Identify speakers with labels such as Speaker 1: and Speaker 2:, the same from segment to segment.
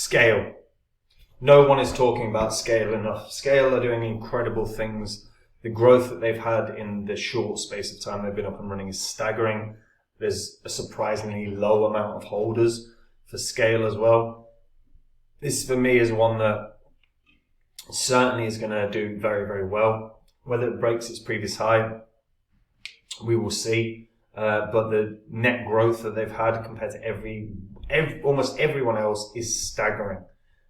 Speaker 1: Skale. No one is talking about Skale enough. Skale are doing incredible things. The growth that they've had in the short space of time they've been up and running is staggering. There's a surprisingly low amount of holders for Skale as well. This for me is one that certainly is going to do very, very well. Whether it breaks its previous high, we will see. But the net growth that they've had compared to almost everyone else is staggering.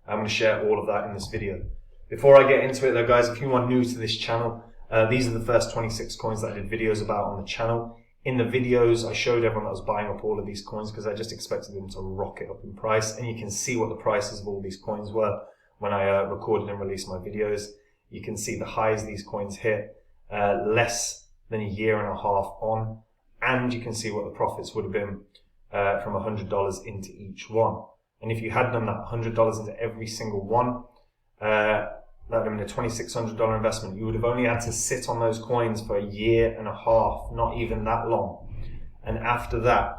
Speaker 1: I'm going to share all of that in this video. Before I get into it though, guys, if you are new to this channel, these are the first 26 coins that I did videos about on the channel. In the videos, I showed everyone that was buying up all of these coins because I just expected them to rocket up in price. And you can see what the prices of all these coins were when I recorded and released my videos. You can see the highs these coins hit less than a year and a half on. And you can see what the profits would have been from $100 into each one. And if you had done that $100 into every single one, that would have been a $2,600 investment. You would have only had to sit on those coins for a year and a half, not even that long. And after that,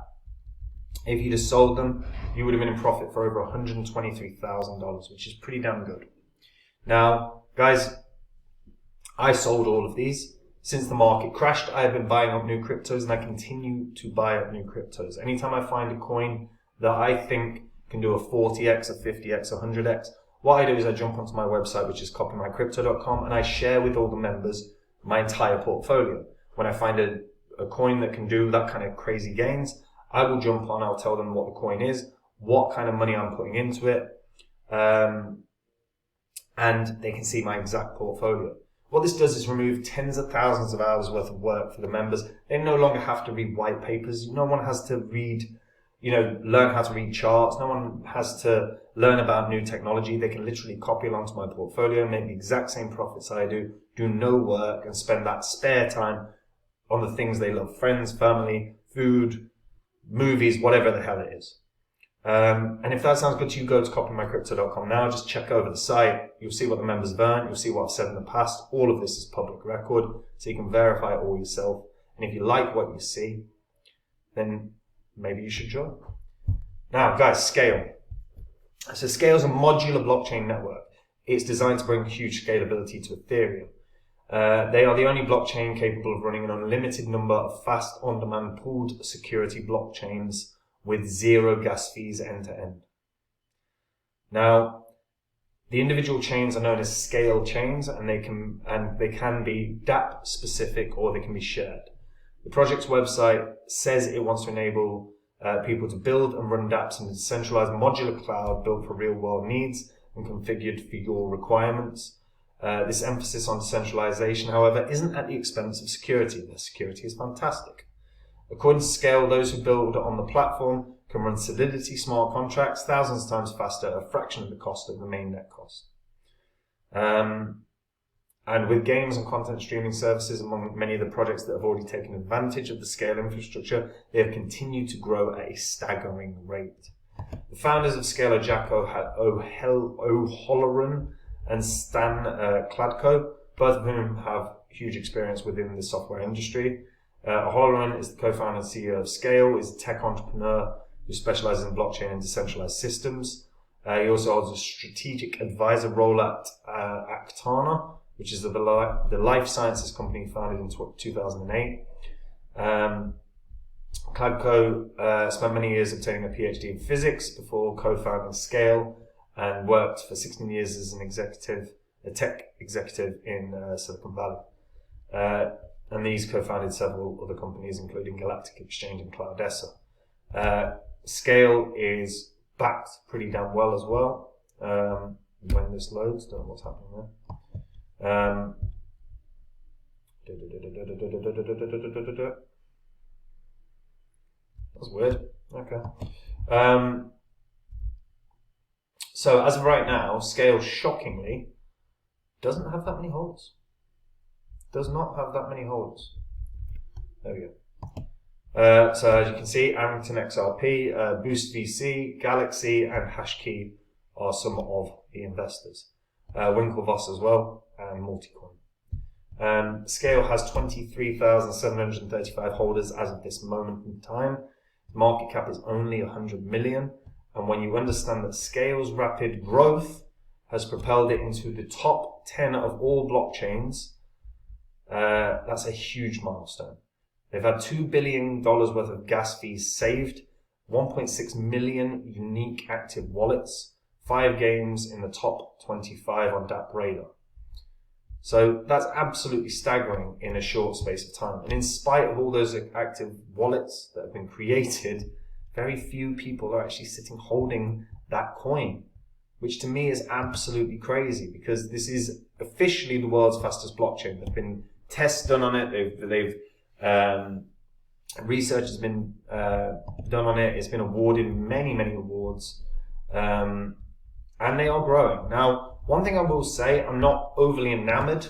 Speaker 1: if you'd have sold them, you would have been in profit for over $123,000, which is pretty damn good. Now, guys, I sold all of these. Since the market crashed, I have been buying up new cryptos and I continue to buy up new cryptos. Anytime I find a coin that I think can do a 40x, a 50x, a 100x, what I do is I jump onto my website, which is copymycrypto.com, and I share with all the members my entire portfolio. When I find a coin that can do that kind of crazy gains, I will jump on, I'll tell them what the coin is, what kind of money I'm putting into it, and they can see my exact portfolio. What this does is remove tens of thousands of hours worth of work for the members. They no longer have to read white papers. No one has to learn how to read charts. No one has to learn about new technology. They can literally copy along to my portfolio, make the exact same profits I do no work, and spend that spare time on the things they love: friends, family, food, movies, whatever the hell it is. And if that sounds good to you, go to copymycrypto.com now. Just check over the site. You'll see what the members have earned. You'll see what I've said in the past. All of this is public record, so you can verify it all yourself. And if you like what you see, then maybe you should join. Now, guys, Skale. So Skale is a modular blockchain network. It's designed to bring huge scalability to Ethereum. They are the only blockchain capable of running an unlimited number of fast, on-demand pooled security blockchains with zero gas fees end to end. Now, the individual chains are known as Scale chains, and they can be DApp specific or they can be shared. The project's website says it wants to enable people to build and run dApps in a decentralized modular cloud built for real-world needs and configured for your requirements. This emphasis on decentralization, however, isn't at the expense of security. The security is fantastic. According to Skale, those who build on the platform can run Solidity smart contracts thousands of times faster at a fraction of the cost of the mainnet cost. And with games and content streaming services among many of the projects that have already taken advantage of the Skale infrastructure, they have continued to grow at a staggering rate. The founders of Skale are Jack O'Halloran and Stan Kladko, both of whom have huge experience within the software industry. O'Halloran is the co-founder and CEO of Skale, is a tech entrepreneur who specializes in blockchain and decentralized systems. He also holds a strategic advisor role at Actana, which is the life sciences company founded in 2008. Kladko spent many years obtaining a PhD in physics before co-founding Skale and worked for 16 years as a tech executive in Silicon Valley. And these co-founded several other companies, including Galactic Exchange and Cloudessa. Skale is backed pretty damn well as well. When this loads, don't know what's happening there. That's weird. Okay. So as of right now, Skale shockingly doesn't have that many holders. Does not have that many holders. There we go. So as you can see, Arrington XRP, Boost VC, Galaxy, and Hashkey are some of the investors. Winklevoss as well, and Multicoin. Skale has 23,735 holders as of this moment in time. Market cap is only 100 million, And when you understand that Scale's rapid growth has propelled it into the top 10 of all blockchains, that's a huge milestone. They've had $2 billion worth of gas fees saved, 1.6 million unique active wallets, 5 games in the top 25 on DApp Radar. So that's absolutely staggering in a short space of time. And in spite of all those active wallets that have been created, very few people are actually sitting holding that coin, which to me is absolutely crazy, because this is officially the world's fastest blockchain. There've been tests done on it. They've research has been done on it. It's been awarded many awards, and they are growing. Now, one thing I will say, I'm not overly enamored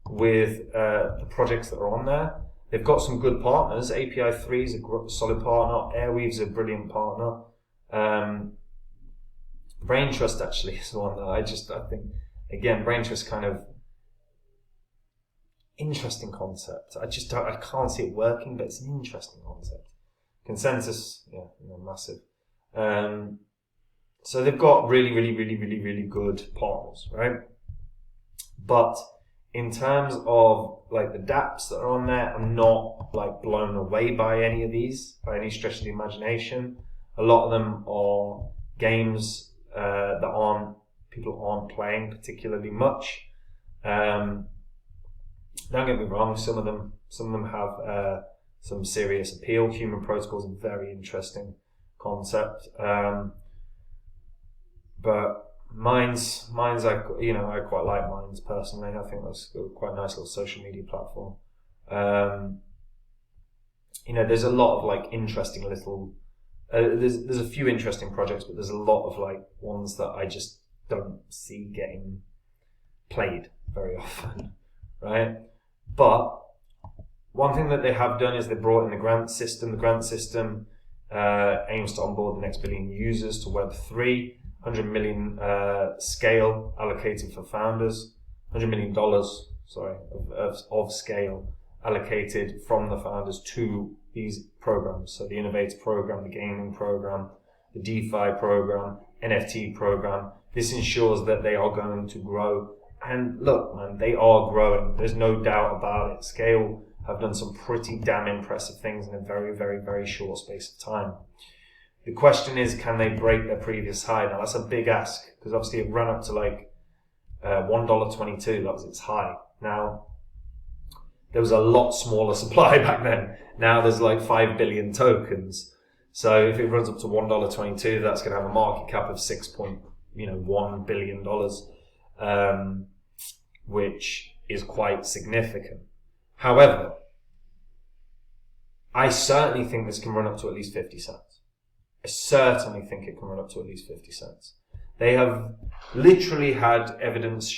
Speaker 1: with the projects that are on there. They've got some good partners. API3 is a solid partner. Airweave's a brilliant partner. Braintrust actually is the one that I think, again, Braintrust kind of interesting concept. I can't see it working, but it's an interesting concept. Consensus, massive. So they've got really good partners, right? But in terms of like the dApps that are on there, I'm not like blown away by any of these, by any stretch of the imagination. A lot of them are games that people aren't playing particularly much. Don't get me wrong, some of them have some serious appeal. Human Protocol is a very interesting concept. But Minds, I quite like Minds personally. I think that's quite a nice little social media platform. There's a lot of like interesting little. There's a few interesting projects, but there's a lot of like ones that I just don't see getting played very often, right? But one thing that they have done is they brought in the grant system. The grant system aims to onboard the next billion users to Web3. $100 million Skale allocated for founders. $100 million, of Skale allocated from the founders to these programs. So the Innovator program, the gaming program, the DeFi program, NFT program. This ensures that they are going to grow. And look, man, they are growing. There's no doubt about it. Skale have done some pretty damn impressive things in a very short space of time. The question is, can they break their previous high? Now, that's a big ask, because obviously it ran up to like $1.22. That was its high. Now, there was a lot smaller supply back then. Now there's like 5 billion tokens. So if it runs up to $1.22, that's going to have a market cap of $6.1 billion, which is quite significant. However, I certainly think this can run up to at least 50 cents. I certainly think it can run up to at least 50 cents. They have literally had evidence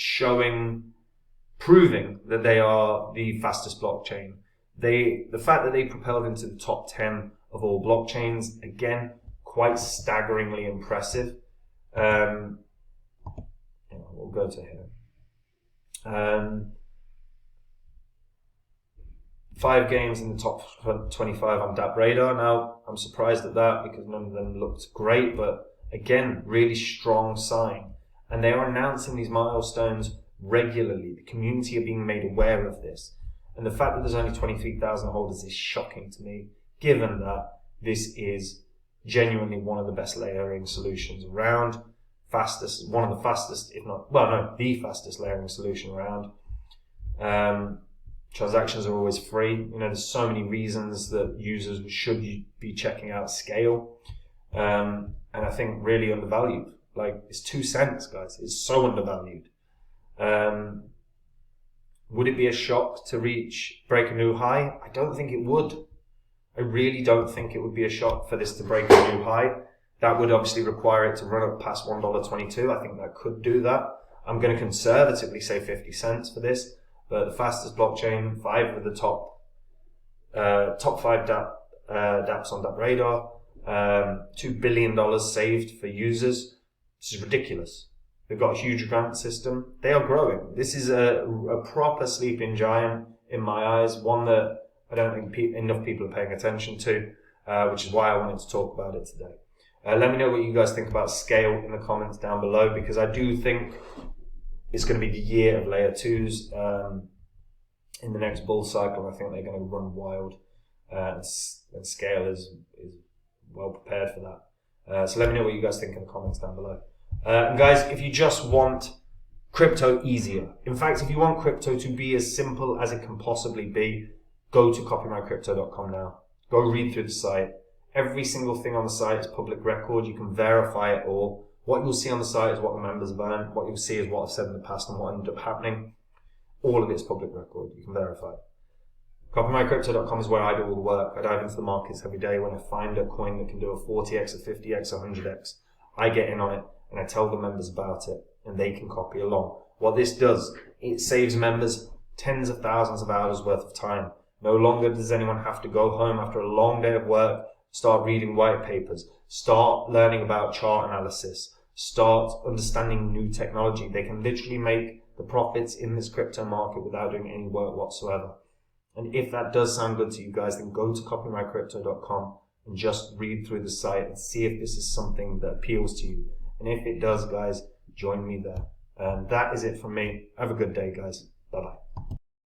Speaker 1: proving that they are the fastest blockchain. The fact that they propelled into the top 10 of all blockchains, again, quite staggeringly impressive. We'll go to here. 5 games in the top 25 on DApp Radar. Now, I'm surprised at that because none of them looked great, but again, really strong sign. And they are announcing these milestones regularly. The community are being made aware of this. And the fact that there's only 23,000 holders is shocking to me, given that this is genuinely one of the best layering solutions around. One of the fastest, the fastest layering solution around. Transactions are always free. There's so many reasons that users should be checking out Skale. And I think really undervalued. Like, it's 2 cents, guys. It's so undervalued. Would it be a shock to break a new high? I don't think it would. I really don't think it would be a shock for this to break a new high. That would obviously require it to run up past $1.22. I think that could do that. I'm going to conservatively say 50 cents for this. But the fastest blockchain, 5 of the top 5 dApps on DApp Radar, $2 billion saved for users. This is ridiculous. They've got a huge grant system. They are growing. This is a proper sleeping giant in my eyes, one that I don't think enough people are paying attention to, which is why I wanted to talk about it today. Let me know what you guys think about Skale in the comments down below, because I do think it's going to be the year of layer 2s. In the next bull cycle, I think they're going to run wild, and Skale is well prepared for that. So let me know what you guys think in the comments down below. And guys, if you just want crypto easier, in fact, if you want crypto to be as simple as it can possibly be, go to copymycrypto.com now. Go read through the site. Every single thing on the site is public record. You can verify it all. What you'll see on the site is what the members have earned. What you'll see is what I've said in the past and what ended up happening. All of it's public record. You can verify it. Copymycrypto.com is where I do all the work. I dive into the markets every day. When I find a coin that can do a 40x, a 50x, a 100x, I get in on it and I tell the members about it and they can copy along. What this does, it saves members tens of thousands of hours worth of time. No longer does anyone have to go home after a long day of work, start reading white papers, start learning about chart analysis, start understanding new technology. They can literally make the profits in this crypto market without doing any work whatsoever. And if that does sound good to you guys, then go to copymycrypto.com and just read through the site and see if this is something that appeals to you. And if it does, guys, join me there. And that is it from me. Have a good day, guys. Bye-bye.